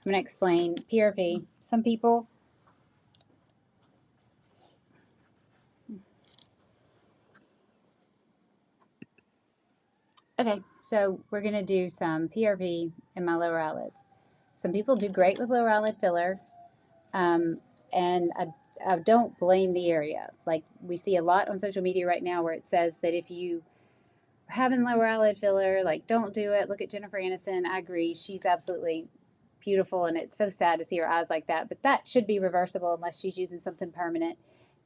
I'm going to explain PRP. Some people, okay, so we're going to do some PRP in my lower eyelids. Some people do great with lower eyelid filler, and I don't blame the area. Like, we see a lot on social media right now where it says that if you are having lower eyelid filler, like, don't do it. Look at Jennifer Aniston. I agree. She's absolutely beautiful, and it's so sad to see her eyes like that. But that should be reversible unless she's using something permanent.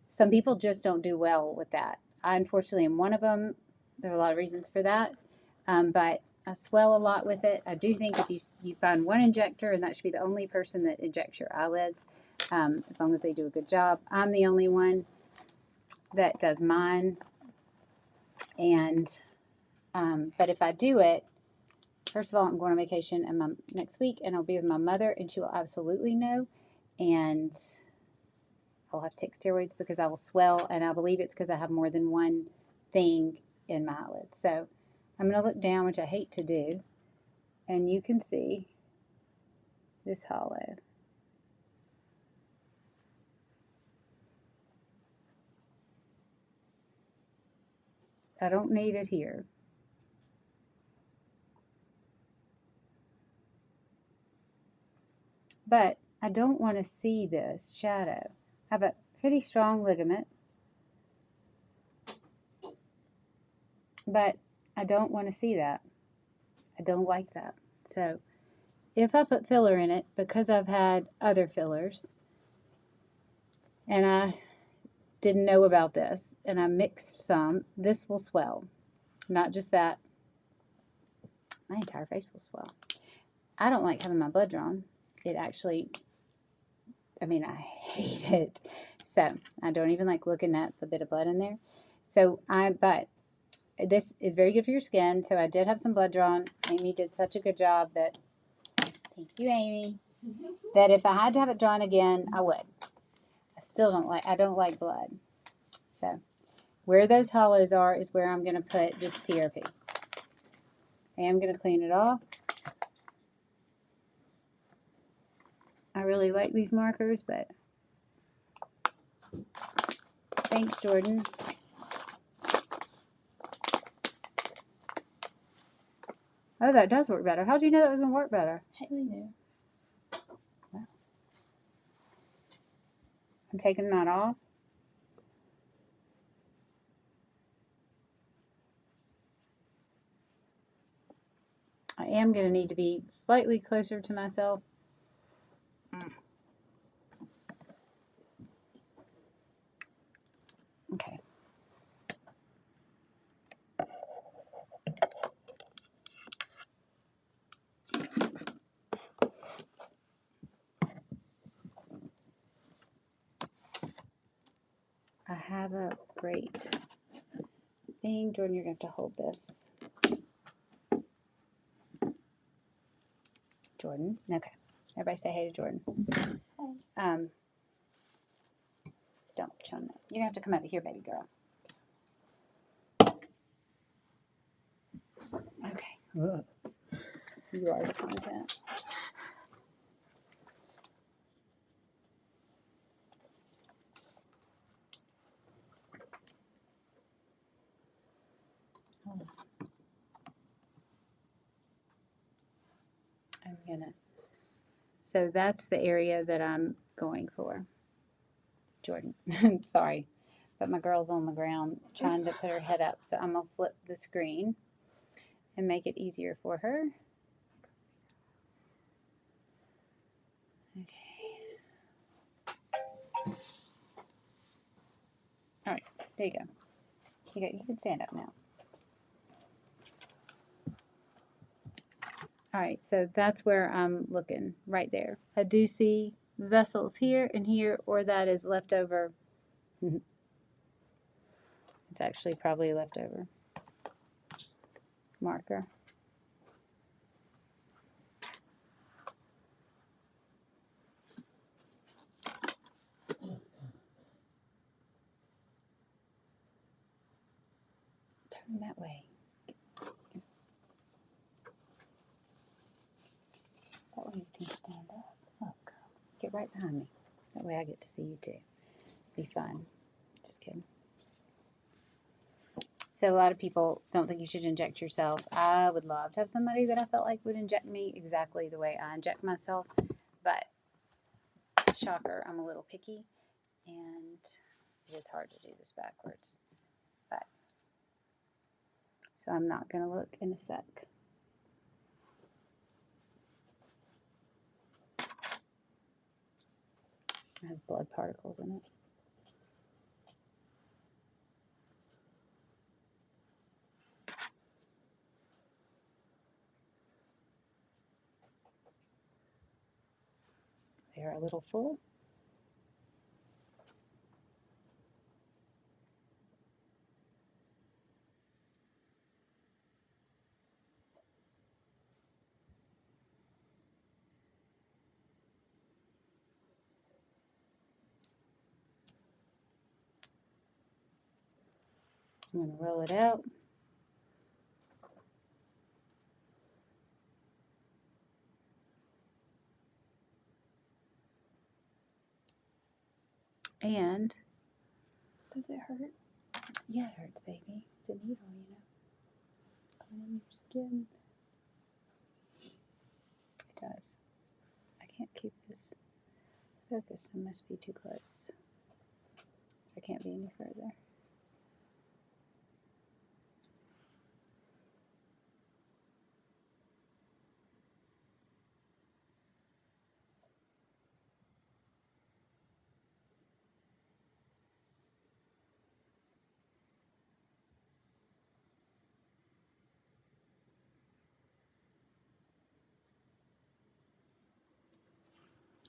Some people just don't do well with that. I, unfortunately, am one of them. There are a lot of reasons for that. But I swell a lot with it. I do think if you find one injector, and that should be the only person that injects your eyelids, as long as they do a good job. I'm the only one that does mine. And but if I do it, first of all, I'm going on vacation next week, and I'll be with my mother, and she will absolutely know. And I'll have to take steroids because I will swell, and I believe it's because I have more than one thing in my eyelids. So I'm going to look down, which I hate to do, and you can see this hollow. I don't need it here. But I don't want to see this shadow. I have a pretty strong ligament, but I don't want to see that. I don't like that. So if I put filler in it, because I've had other fillers, and I didn't know about this, and I mixed some, this will swell. Not just that, my entire face will swell. I don't like having my blood drawn. It actually, I mean, I hate it. So I don't even like looking at the bit of blood in there. So but this is very good for your skin. So I did have some blood drawn. Amy did such a good job that, thank you, Amy, that if I had to have it drawn again, I would. I don't like blood. So where those hollows are is where I'm going to put this PRP. I am going to clean it off. I really like these markers, but thanks, Jordan. Oh, that does work better. How did you know that was going to work better? Haley knew. Well, I'm taking that off. I am going to need to be slightly closer to myself. Okay. I have a great thing. Jordan, you're going to have to hold this. Jordan. Okay. Everybody say hey to Jordan. Hey. Don't show him that. You're going to have to come over here, baby girl. Okay. Ugh. You are the content. I'm going to. So that's the area that I'm going for. Jordan. Sorry. But my girl's on the ground trying to put her head up. So I'm going to flip the screen and make it easier for her. Okay. All right. There you go. You can stand up now. All right. So that's where I'm looking right there. I do see vessels here and here, or that is leftover. It's actually probably leftover marker. Turn that way. That way you can stand up. get right behind me. That way I get to see you too. Be fun. Just kidding. So a lot of people don't think you should inject yourself. I would love to have somebody that I felt like would inject me exactly the way I inject myself. But, shocker, I'm a little picky. And it is hard to do this backwards. But, so I'm not going to look in a sec. It has blood particles in it. They're a little full. I'm going to roll it out. And does it hurt? Yeah, it hurts, baby. It's a needle, you know. Going in your skin. It does. I can't keep this focused. I must be too close. I can't be any further.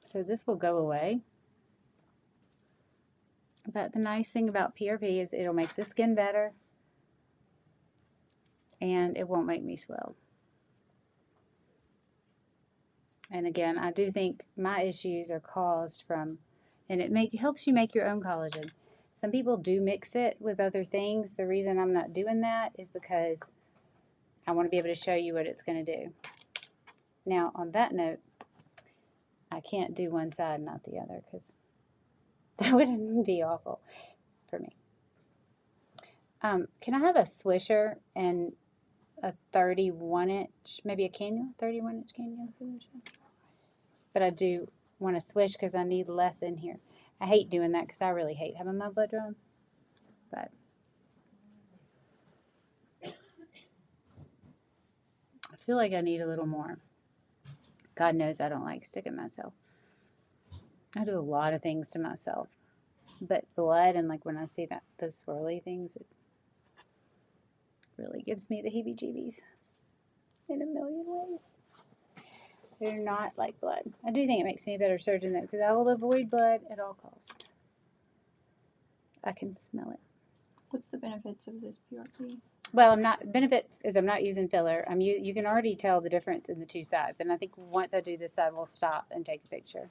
So this will go away. But the nice thing about PRP is it'll make the skin better and it won't make me swell. And again, I do think my issues are caused from, and it helps you make your own collagen. Some people do mix it with other things. The reason I'm not doing that is because I want to be able to show you what it's going to do. Now, on that note, I can't do one side and not the other because that would be awful for me. Can I have a swisher and a 31-inch, maybe a cannula, 31-inch cannula for this? But I do want to swish because I need less in here. I hate doing that because I really hate having my blood drawn. But I feel like I need a little more. God knows I don't like sticking myself. I do a lot of things to myself. But blood and like when I see that those swirly things, it really gives me the heebie-jeebies in a million ways. They're not like blood. I do think it makes me a better surgeon though, because I will avoid blood at all costs. I can smell it. What's the benefits of this PRP? Well, benefit is I'm not using filler. You can already tell the difference in the two sides, and I think once I do this side, we'll stop and take a picture.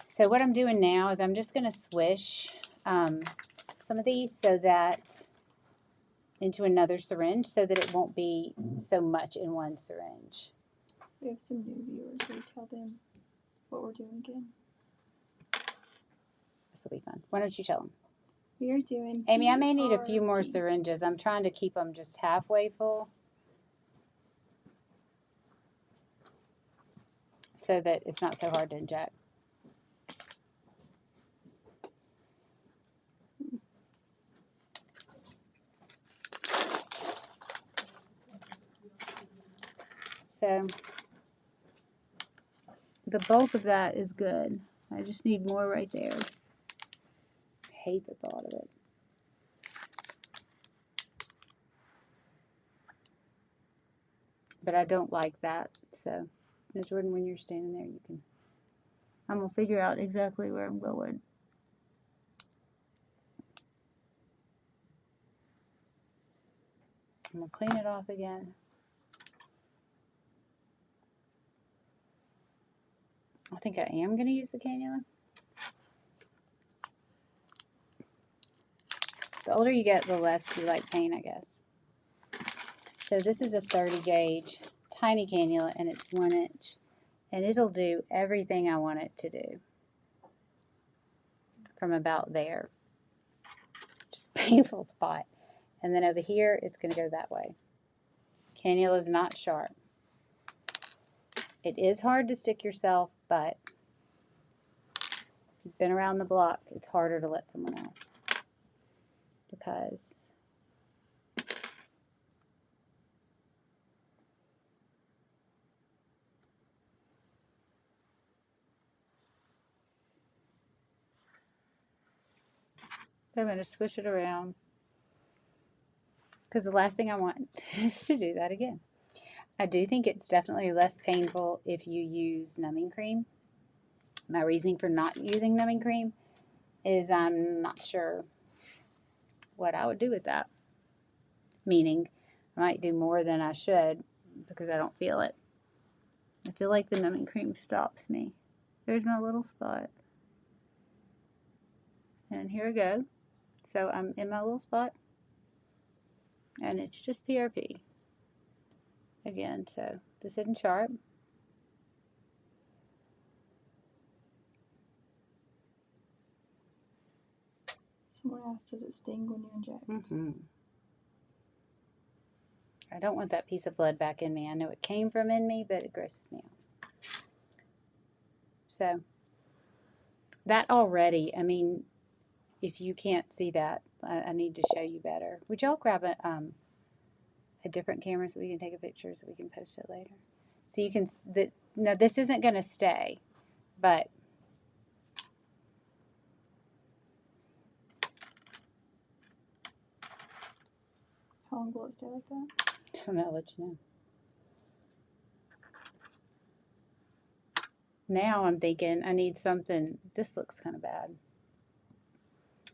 So what I'm doing now is I'm just going to swish some of these so that into another syringe so that it won't be so much in one syringe. We have some new viewers. Will you tell them what we're doing again? This will be fun. Why don't you tell them? We are doing Amy, I may need a few more PRP. syringes. I'm trying to keep them just halfway full so that it's not so hard to inject. So the bulk of that is good. I just need more right there. I hate the thought of it. But I don't like that. So, now, Jordan, when you're standing there, you can. I'm going to figure out exactly where I'm going. I'm going to clean it off again. I think I am going to use the cannula. The older you get, the less you like pain, I guess. So this is a 30 gauge tiny cannula and it's 1 inch. And it'll do everything I want it to do from about there. Just painful spot. And then over here, it's going to go that way. Cannula is not sharp. It is hard to stick yourself, but if you've been around the block, it's harder to let someone else. Because I'm going to swish it around. Because the last thing I want is to do that again. I do think it's definitely less painful if you use numbing cream. My reasoning for not using numbing cream is I'm not sure what I would do with that. Meaning, I might do more than I should because I don't feel it. I feel like the numbing cream stops me. There's my little spot. And here we go. So I'm in my little spot. And it's just PRP. Again, so this isn't sharp. Someone asked, does it sting when you inject? I don't want that piece of blood back in me. I know it came from in me, but it grosses me out. So that already, I mean, if you can't see that, I need to show you better. Would y'all grab a different camera so we can take a picture so we can post it later? So you can, now this isn't going to stay, but How long will it stay like that? I'm going to let you know. Now I'm thinking I need something, this looks kind of bad.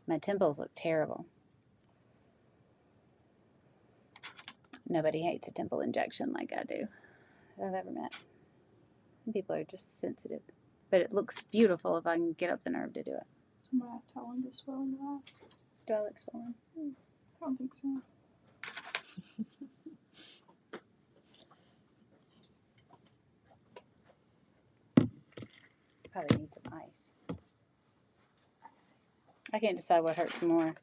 My temples look terrible. Nobody hates a temple injection like I do that I've ever met. Some people are just sensitive. But it looks beautiful if I can get up the nerve to do it. Someone asked how long does swelling last? Do I look swollen? I don't think so. Probably need some ice. I can't decide what hurts more.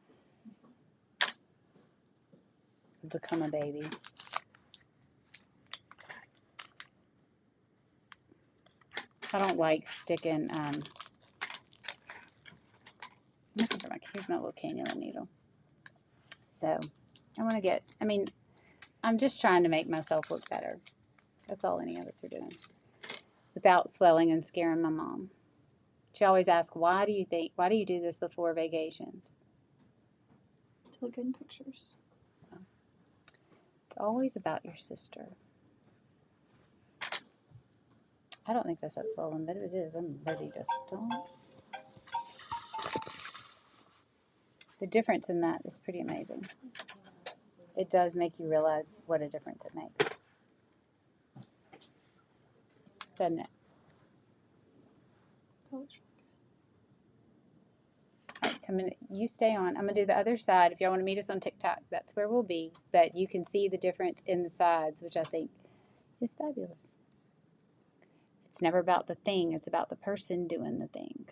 Become a baby. I don't like sticking, here's my little cannula needle. So, I want to get, I mean, I'm just trying to make myself look better. That's all any of us are doing. Without swelling and scaring my mom. She always asks, why do you do this before vacations? To look good in pictures. It's always about your sister. I don't think that's that swollen, but if it is, I'm ready to stop. The difference in that is pretty amazing. It does make you realize what a difference it makes. Doesn't it? That looks really good. Alright, so you stay on. I'm going to do the other side. If y'all want to meet us on TikTok, that's where we'll be. But you can see the difference in the sides, which I think is fabulous. It's never about the thing. It's about the person doing the thing.